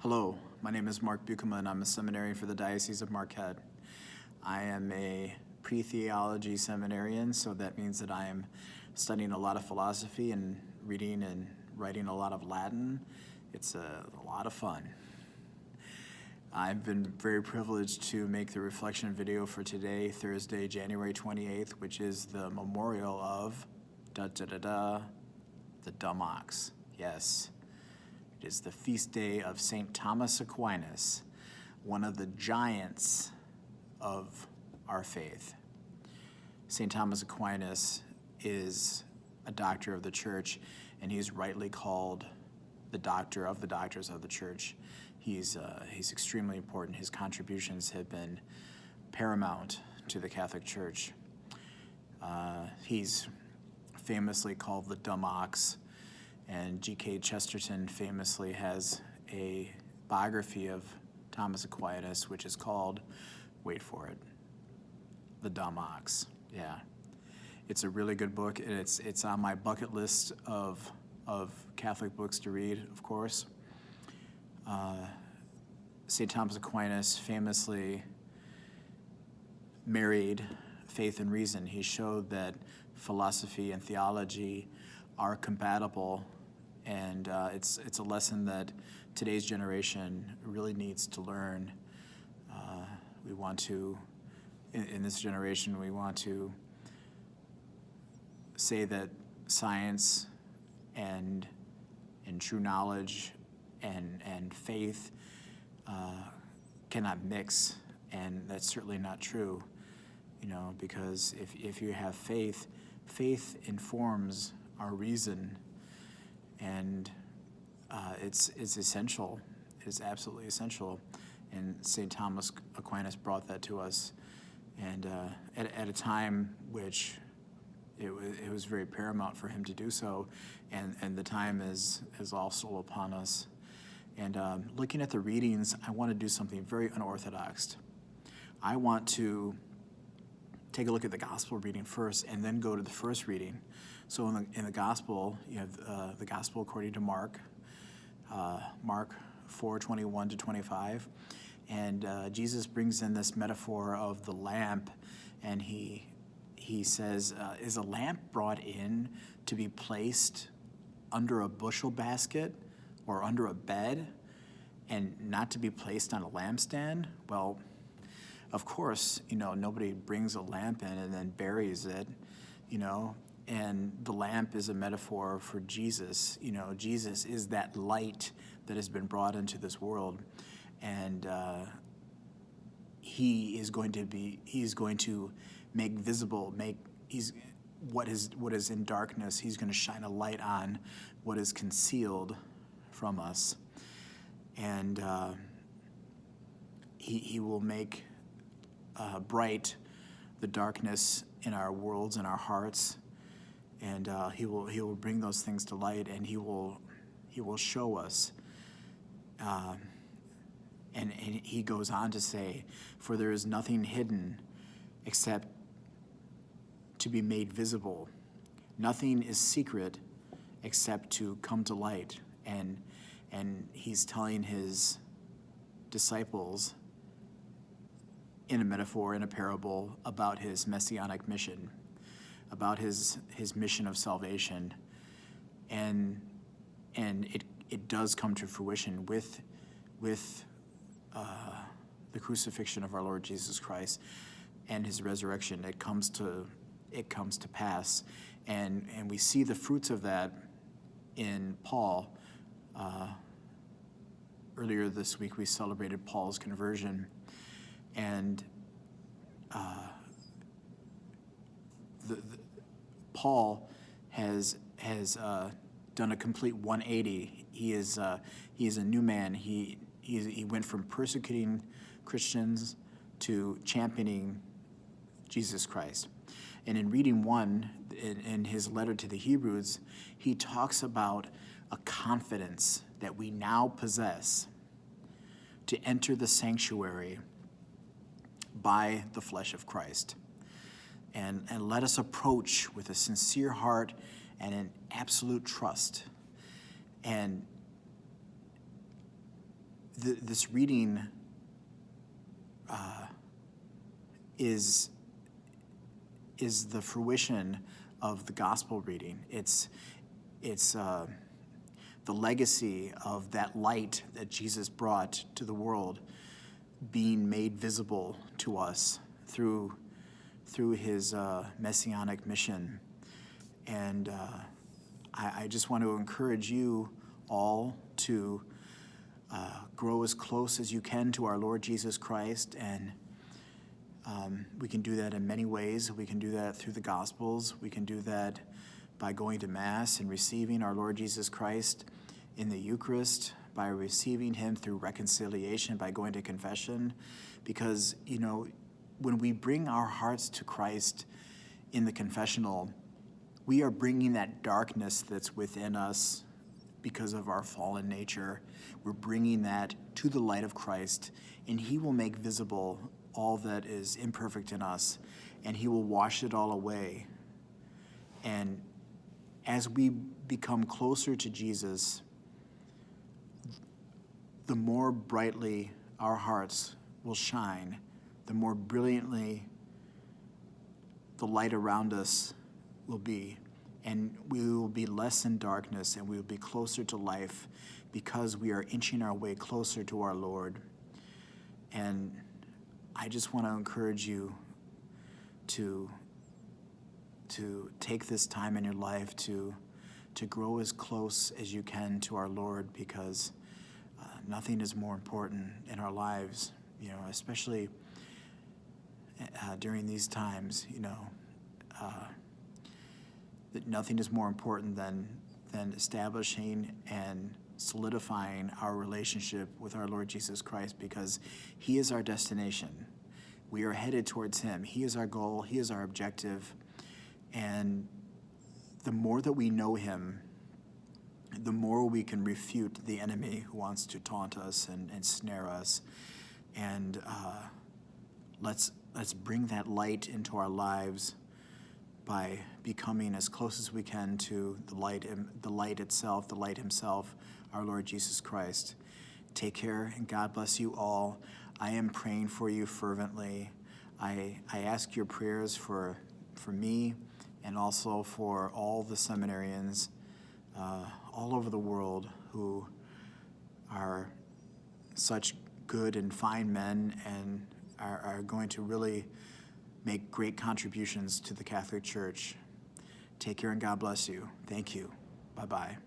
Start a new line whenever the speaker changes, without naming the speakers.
Hello, my name is Mark Beukema, and I'm a seminarian for the Diocese of Marquette. I am a pre-theology seminarian, so that means that I am studying a lot of philosophy and reading and writing a lot of Latin. It's a lot of fun. I've been very privileged to make the reflection video for today, Thursday, January 28th, which is the memorial of the dumb ox. Yes. It is the feast day of St. Thomas Aquinas, one of the giants of our faith. St. Thomas Aquinas is a doctor of the church, and he's rightly called the doctor of the doctors of the church. He's extremely important. His contributions have been paramount to the Catholic Church. He's famously called the dumb ox, and G.K. Chesterton famously has a biography of Thomas Aquinas, which is called, wait for it, The Dumb Ox. Yeah, it's a really good book, and it's on my bucket list of Catholic books to read, of course. St. Thomas Aquinas famously married faith and reason. He showed that philosophy and theology are compatible, and it's a lesson that today's generation really needs to learn. We want to, in this generation, we want to say that science and true knowledge and faith cannot mix, and that's certainly not true, because if you have faith informs our reason, and it's essential. It's absolutely essential, and St. Thomas Aquinas brought that to us, and at a time which it was very paramount for him to do so, and the time is also upon us. And looking at the readings, I want to do something very unorthodox. I want to take a look at the gospel reading first and then go to the first reading. So in the gospel, you have the gospel according to Mark 4:21 to 25. And Jesus brings in this metaphor of the lamp, and he says, is a lamp brought in to be placed under a bushel basket or under a bed and not to be placed on a lampstand? Well, of course, nobody brings a lamp in and then buries it, and the lamp is a metaphor for Jesus. Jesus is that light that has been brought into this world, and he's going to make visible, what is in darkness. He's going to shine a light on what is concealed from us, and he will make bright the darkness in our worlds and our hearts, and he will bring those things to light, and he will show us. And he goes on to say, for there is nothing hidden except to be made visible. Nothing is secret except to come to light. And he's telling his disciples in a metaphor, in a parable, about his messianic mission, about his mission of salvation. And it does come to fruition with the crucifixion of our Lord Jesus Christ and his resurrection. It comes to pass, and we see the fruits of that in Paul. Earlier this week we celebrated Paul's conversion, and Paul has done a complete 180. He is a new man. He went from persecuting Christians to championing Jesus Christ. And in reading in his letter to the Hebrews, he talks about a confidence that we now possess to enter the sanctuary by the flesh of Christ. And let us approach with a sincere heart and an absolute trust. And this reading is the fruition of the gospel reading. It's the legacy of that light that Jesus brought to the world being made visible to us through his messianic mission. And I just want to encourage you all to grow as close as you can to our Lord Jesus Christ. And we can do that in many ways. We can do that through the Gospels. We can do that by going to Mass and receiving our Lord Jesus Christ in the Eucharist, by receiving him through reconciliation, by going to confession. Because, when we bring our hearts to Christ in the confessional, we are bringing that darkness that's within us because of our fallen nature. We're bringing that to the light of Christ, and he will make visible all that is imperfect in us, and he will wash it all away. And as we become closer to Jesus, the more brightly our hearts will shine, the more brilliantly the light around us will be. And we will be less in darkness, and we will be closer to life because we are inching our way closer to our Lord. And I just want to encourage you to take this time in your life to grow as close as you can to our Lord, because nothing is more important in our lives, especially during these times, that nothing is more important than establishing and solidifying our relationship with our Lord Jesus Christ, because he is our destination. We are headed towards him. He is our goal. He is our objective. And the more that we know him, the more we can refute the enemy who wants to taunt us and snare us. And let's bring that light into our lives by becoming as close as we can to the light itself, the light himself, our Lord Jesus Christ. Take care, and God bless you all. I am praying for you fervently. I ask your prayers for me, and also for all the seminarians all over the world who are such good and fine men and are going to really make great contributions to the Catholic Church. Take care, and God bless you. Thank you. Bye-bye.